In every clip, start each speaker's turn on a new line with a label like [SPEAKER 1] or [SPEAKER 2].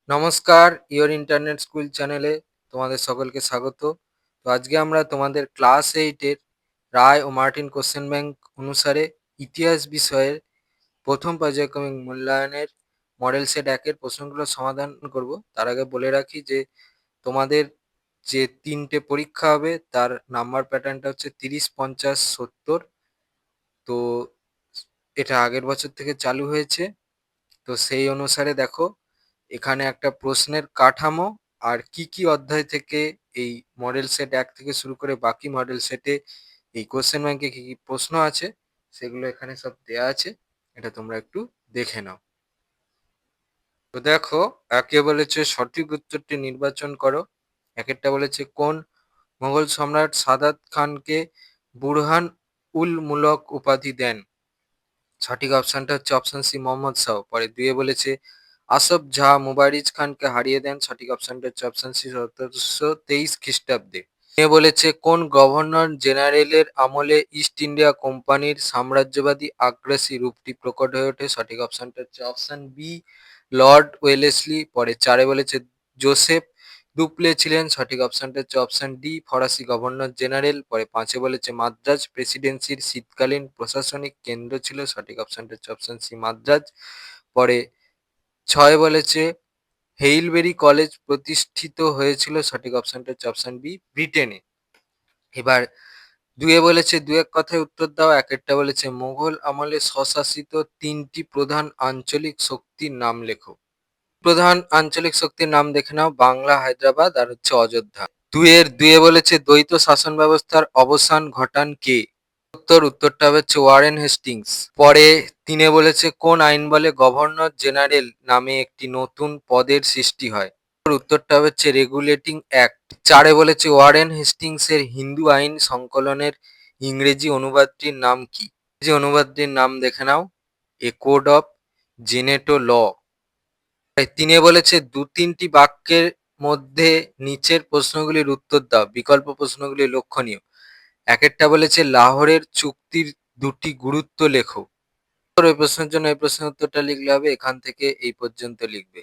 [SPEAKER 1] নমস্কার, your internet school চ্যানেলে তোমাদের সকলকে স্বাগত। তো আজকে আমরা তোমাদের ক্লাস 8 এর রায় ও মার্টিন কোশ্চেন ব্যাংক অনুসারে ইতিহাস বিষয়ের প্রথম পর্যায়ক্রমিক মূল্যায়নের মডেল সেট 1 এর প্রশ্নগুলো সমাধান করব। তার আগে বলে রাখি যে তোমাদের যে 3টে পরীক্ষা হবে তার নাম্বার প্যাটার্নটা হচ্ছে 30, 50, 70। তো এটা আগের বছর থেকে চালু হয়েছে। তো সেই অনুসারে দেখো এখানে একটা প্রশ্নের কাঠামো আর কি কি অধ্যায় থেকে এই মডেল সেট 1 থেকে শুরু করে বাকি মডেল সেটে এই কোশ্চেন ব্যাংকে কি কি প্রশ্ন আছে সেগুলো এখানে সব দেয়া আছে। এটা তোমরা একটু দেখে নাও। তো দেখো, একে বলেছে সঠিক উত্তরটি নির্বাচন করো। একেরটা বলেছে কোন মোগল সম্রাট সাদাত খানকে বুরহান উল মুলক উপাধি দেন? সঠিক অপশনটা হচ্ছে অপশন সি মোহাম্মদ শাহ। পরে দুয়ে বলেছে আসফ জাহ মুবারিজ খানকে হারিয়ে দেন। সঠিক অপশনটা হচ্ছে অপশন সি 1723 খ্রিস্টাব্দে। এ বলেছে কোন গভর্নর জেনারেলের আমলে ইস্ট ইন্ডিয়া কোম্পানির সাম্রাজ্যবাদী আগ্রাসী রূপটি প্রকট হয়ে ওঠে? সঠিক অপশনটা হচ্ছে অপশন বি লর্ড ওয়েলেসলি। পরে চারে বলেছে জোসেফ দুপ্লে ছিলেন। সঠিক অপশনটা হচ্ছে অপশন ডি ফরাসি গভর্নর জেনারেল। পরে পাঁচে বলেছে মাদ্রাজ প্রেসিডেন্সির শীতকালীন প্রশাসনিক কেন্দ্র ছিল। সঠিক অপশনটা হচ্ছে অপশন সি মাদ্রাজ। পরে ছয় বলেছে হেইলবেরি কলেজ প্রতিষ্ঠিত হয়েছিল। সঠিক অপশনটা হচ্ছে অপশন বি ব্রিটেনে। এবার দুয়ে বলেছে দু এক কথায় উত্তর দাও। একেরটা বলেছে মুঘল আমলে স্বশাসিত 3টি প্রধান আঞ্চলিক শক্তির নাম লেখো। প্রধান আঞ্চলিক শক্তির নাম দেখে নাও, বাংলা, হায়দ্রাবাদ আর হচ্ছে অযোধ্যা। দুয়ে বলেছে দ্বৈত শাসন ব্যবস্থার অবসান ঘটান কে? উত্তরটা হচ্ছে ওয়ারেন হেস্টিংস। পরে তিনে বলেছে কোন আইন বলে গভর্নর জেনারেল নামে একটি নতুন পদের সৃষ্টি হয়? উত্তরটা হচ্ছে রেগুলেটিং অ্যাক্ট। চারে বলেছে ওয়ারেন হেস্টিংস এর হিন্দু আইন সংকলনের ইংরেজি অনুবাদটির নাম কি? যে অনুবাদটির নাম দেখে নাও, এ কোড অফ জেনেটো ল। তিনে বলেছে দু তিনটি বাক্যের মধ্যে নিচের প্রশ্নগুলির উত্তর দাও। বিকল্প প্রশ্নগুলি লক্ষণীয়। একেরটা বলেছে লাহোরের চুক্তির দুটি গুরুত্ব লেখো। ওই প্রশ্নের জন্য এই প্রশ্নের উত্তরটা লিখলে হবে, এখান থেকে এই পর্যন্ত লিখবে।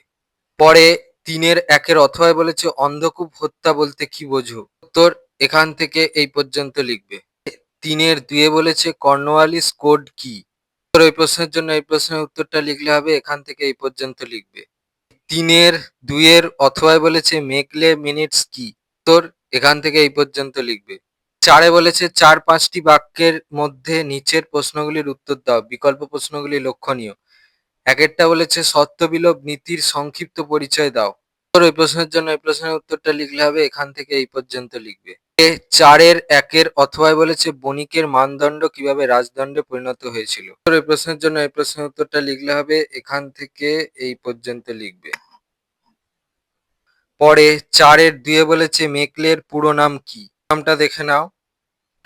[SPEAKER 1] পরে তিনের একের অথবায় বলেছে অন্ধকূপ হত্যা বলতে কি বোঝো? উত্তর এখান থেকে এই পর্যন্ত লিখবে। তিনের দুয়ে বলেছে কর্নওয়ালিস কোড কি? ওই প্রশ্নের জন্য এই প্রশ্নের উত্তরটা লিখলে হবে, এখান থেকে এই পর্যন্ত লিখবে। তিনের দুইয়ের অথবায় বলেছে মেকলে মিনিটস কি? উত্তর এখান থেকে এই পর্যন্ত লিখবে। চারে বলেছে চার পাঁচটি বাক্যের মধ্যে নিচের প্রশ্নগুলির উত্তর দাও। বিকল্প প্রশ্নগুলি লক্ষণীয়। একেরটা বলেছে সত্যবিলোপ নীতির সংক্ষিপ্ত পরিচয় দাও। ওই প্রশ্নের জন্য এই প্রশ্নের উত্তরটা লিখলে হবে, এখান থেকে এই পর্যন্ত লিখবে। চারের একের অথবায় বলেছে বণিকের মানদণ্ড কিভাবে রাজদণ্ডে পরিণত হয়েছিল? এই প্রশ্নের জন্য এই প্রশ্নের উত্তরটা লিখলে হবে, এখান থেকে এই পর্যন্ত লিখবে। পরে চারের দুয়ে বলেছে মেকলের পুরো নাম কি? নামটা দেখে নাও,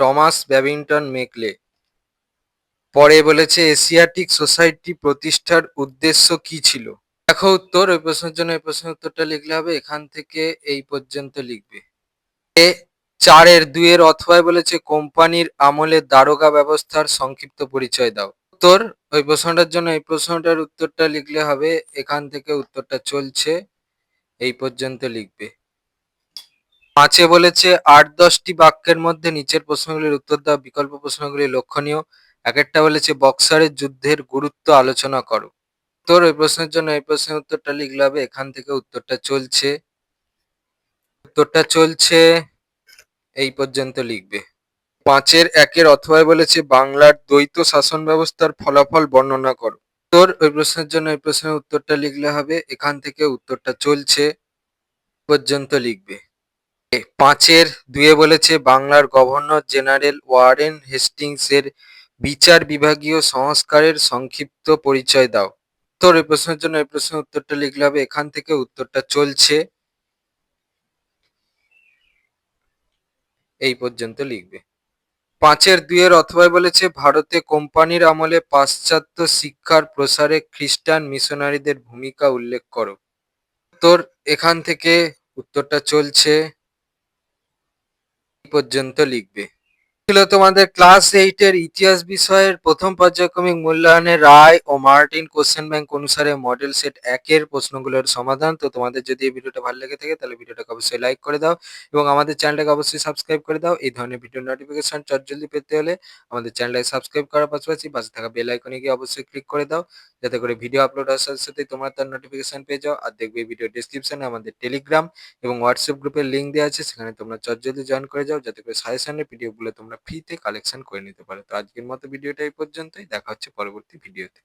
[SPEAKER 1] টমাস ব্যাবিংটন মেকলে। পরে বলেছে এশিয়াটিক সোসাইটি প্রতিষ্ঠার উদ্দেশ্য কি ছিল? দেখো উত্তর, ওই প্রশ্নের জন্য এই প্রশ্নের উত্তরটা লিখলে হবে, এখান থেকে এই পর্যন্ত লিখবে। চারের দুইয়ের অথবায় বলেছে কোম্পানির আমলে দারোগা ব্যবস্থার সংক্ষিপ্ত পরিচয় দাও। উত্তর ওই প্রশ্নটার জন্য এই প্রশ্নটার উত্তরটা লিখলে হবে, এখান থেকে উত্তরটা চলছে এই পর্যন্ত লিখবে। পাঁচে বলেছে ৮-১০টি বাক্যের মধ্যে নিচের প্রশ্নগুলির উত্তর দাও। বিকল্প প্রশ্নগুলি লক্ষণীয়। একেরটা বলেছে বক্সারের যুদ্ধের গুরুত্ব আলোচনা করো। উত্তর ওই প্রশ্নের জন্য এই প্রশ্নের উত্তরটা লিখলে হবে, এখান থেকে উত্তরটা চলছে এই পর্যন্ত লিখবে। পাঁচের একের অথবায় বলেছে বাংলার দ্বৈত শাসন ব্যবস্থার ফলাফল বর্ণনা করো। উত্তর ওই প্রশ্নের জন্য এই প্রশ্নের উত্তরটা লিখলে হবে, এখান থেকে উত্তরটা চলছে পর্যন্ত লিখবে। পাঁচের দুয়ে বলেছে বাংলার গভর্নর জেনারেল ওয়ারেন হেস্টিংস এর বিচার বিভাগীয় সংস্কারের সংক্ষিপ্ত পরিচয় দাও। উত্তর এই প্রশ্নের জন্য এই প্রশ্নের উত্তরটা লিখলে হবে, এখান থেকে উত্তরটা চলছে এই পর্যন্ত লিখবে। পাঁচের দুইয়ের অথবায় বলেছে ভারতে কোম্পানির আমলে পাশ্চাত্য শিক্ষার প্রসারে খ্রিস্টান মিশনারিদের ভূমিকা উল্লেখ করো। উত্তর এখান থেকে উত্তরটা চলছে এই পর্যন্ত লিখবে। ছিল তোমাদের ক্লাস 8 এর ইতিহাস বিষয়ের প্রথম পর্যায়ক্রমিক মূল্যায়নের রায় ও মার্টিন কোশ্চেন ব্যাংক অনুসারে মডেল সেট 1 এর প্রশ্নগুলোর সমাধান। তো তোমাদের যদি এই ভিডিওটা ভালো লেগে থাকে তাহলে ভিডিওটাকে অবশ্যই লাইক করে দাও এবং আমাদের চ্যানেলটাকে অবশ্যই সাবস্ক্রাইব করে দাও। এই ধরনের ভিডিও নোটিফিকেশন চটজলদি পেতে হলে আমাদের চ্যানেলটাকে সাবস্ক্রাইব করার পাশাপাশি পাশে থাকা বেল আইকনে গিয়ে অবশ্যই ক্লিক করে দাও, যাতে করে ভিডিও আপলোড হওয়ার সাথে সাথে তোমরা তার নোটিফিকেশন পেয়ে যাও। আর দেখবে এই ভিডিও ডেসক্রিপশনে আমাদের টেলিগ্রাম এবং হোয়াটসঅ্যাপ গ্রুপের লিঙ্ক দেওয়া আছে, সেখানে তোমরা চটজলদি জয়েন করে যাও, যাতে করে সাজেশনের পিডিএফ গুলো তোমরা ফ্রিতে কালেকশন করে নিতে পারো। তো আজকের মতো ভিডিওটা এই পর্যন্তই, দেখা হচ্ছে পরবর্তী ভিডিওতে।